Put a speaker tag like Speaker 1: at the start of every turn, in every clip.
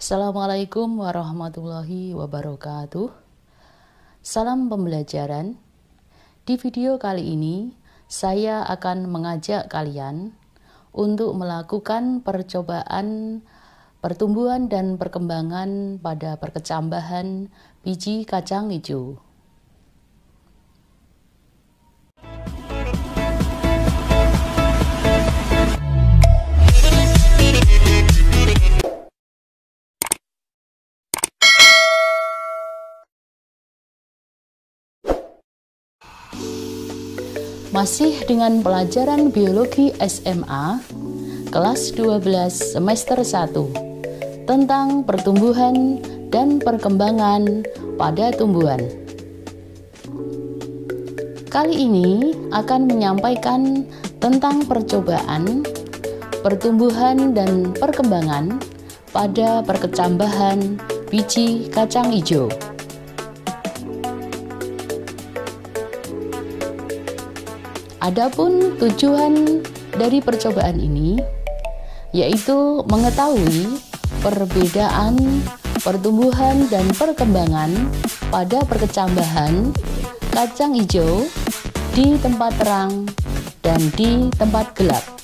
Speaker 1: Assalamualaikum warahmatullahi wabarakatuh. Salam pembelajaran. Di video kali ini, saya akan mengajak kalian untuk melakukan percobaan pertumbuhan dan perkembangan pada perkecambahan biji kacang hijau. Masih dengan pelajaran biologi SMA kelas 12 semester 1 tentang pertumbuhan dan perkembangan pada tumbuhan. Kali ini akan menyampaikan tentang percobaan pertumbuhan dan perkembangan pada perkecambahan biji kacang hijau. Adapun tujuan dari percobaan ini yaitu mengetahui perbedaan pertumbuhan dan perkembangan pada perkecambahan kacang hijau di tempat terang dan di tempat gelap.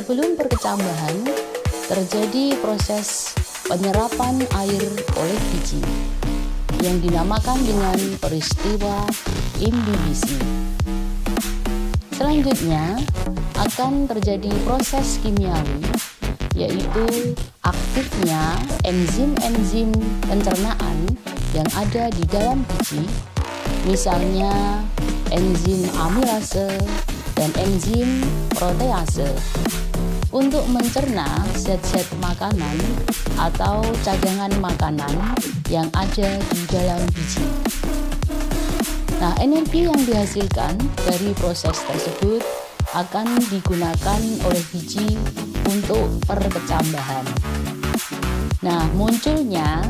Speaker 1: sebelum perkecambahan terjadi proses penyerapan air oleh biji yang dinamakan dengan peristiwa imbibisi. Selanjutnya akan terjadi proses kimiawi, yaitu aktifnya enzim-enzim pencernaan yang ada di dalam biji, misalnya enzim amilase dan enzim protease, untuk mencerna zat-zat makanan atau cadangan makanan yang ada di dalam biji. Nah, energi yang dihasilkan dari proses tersebut akan digunakan oleh biji untuk perkecambahan. Nah, munculnya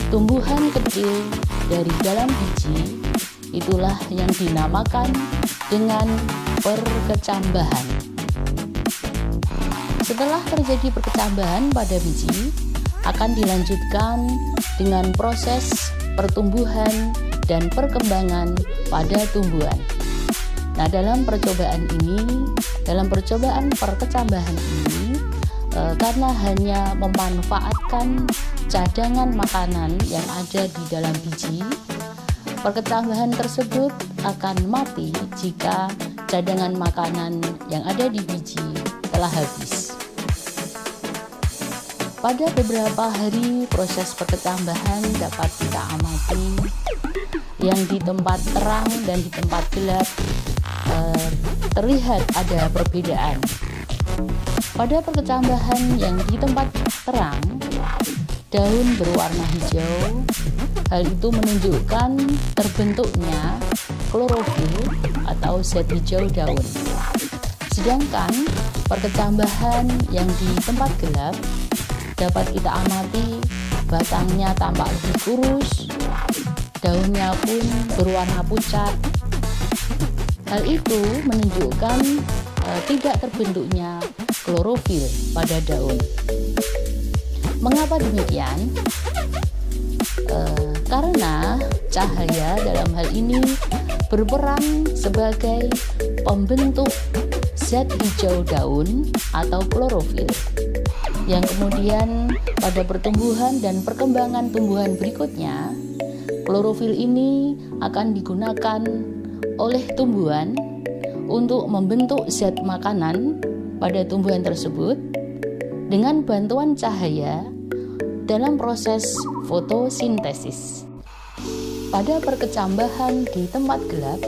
Speaker 1: tumbuhan kecil dari dalam biji itulah yang dinamakan dengan perkecambahan. Setelah terjadi perkecambahan pada biji, akan dilanjutkan dengan proses pertumbuhan dan perkembangan pada tumbuhan. Nah, dalam percobaan perkecambahan ini, karena hanya memanfaatkan cadangan makanan yang ada di dalam biji, perkecambahan tersebut akan mati jika cadangan makanan yang ada di biji telah habis. Pada beberapa hari proses perkecambahan dapat kita amati yang di tempat terang dan di tempat gelap terlihat ada perbedaan. Pada perkecambahan yang di tempat terang, daun berwarna hijau. Hal itu menunjukkan terbentuknya klorofil atau zat hijau daun. Sedangkan perkecambahan yang di tempat gelap dapat kita amati batangnya tampak lebih kurus, daunnya pun berwarna pucat. Hal itu menunjukkan tidak terbentuknya klorofil pada daun. Mengapa demikian? Karena cahaya dalam hal ini berperan sebagai pembentuk zat hijau daun atau klorofil, yang kemudian pada pertumbuhan dan perkembangan tumbuhan berikutnya, klorofil ini akan digunakan oleh tumbuhan untuk membentuk zat makanan pada tumbuhan tersebut dengan bantuan cahaya dalam proses fotosintesis. Pada perkecambahan di tempat gelap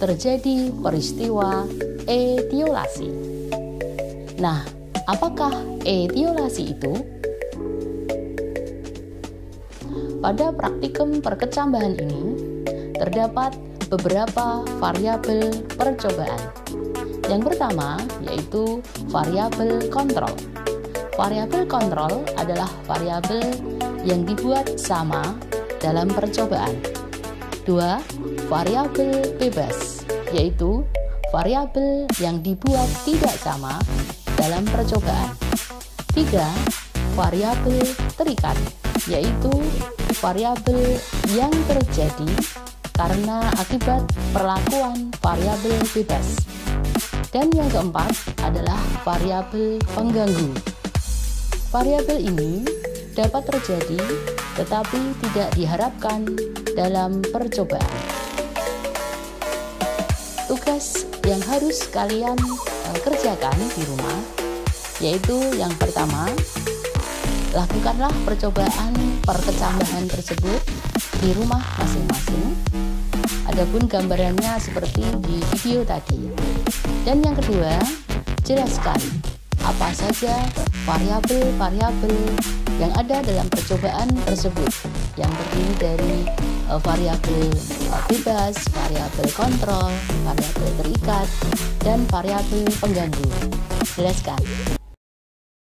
Speaker 1: terjadi peristiwa etiolasi. Nah, apakah etiolasi itu? Pada praktikum perkecambahan ini terdapat beberapa variabel percobaan. Yang pertama yaitu variabel kontrol. Variabel kontrol adalah variabel yang dibuat sama dalam percobaan. 2. Variabel bebas, yaitu variabel yang dibuat tidak sama dalam percobaan. 3. Variabel terikat, yaitu variabel yang terjadi karena akibat perlakuan variabel bebas. Dan yang keempat adalah variabel pengganggu. Variabel ini dapat terjadi tetapi tidak diharapkan dalam percobaan. Tugas yang harus kalian kerjakan di rumah yaitu yang pertama, lakukanlah percobaan perkecambahan tersebut di rumah masing-masing. Adapun gambarannya seperti di video tadi. Dan yang kedua, jelaskan apa saja variabel-variabel yang ada dalam percobaan tersebut yang terdiri dari variabel bebas, variabel kontrol, variabel terikat, dan variabel pengganggu. Jelaskan.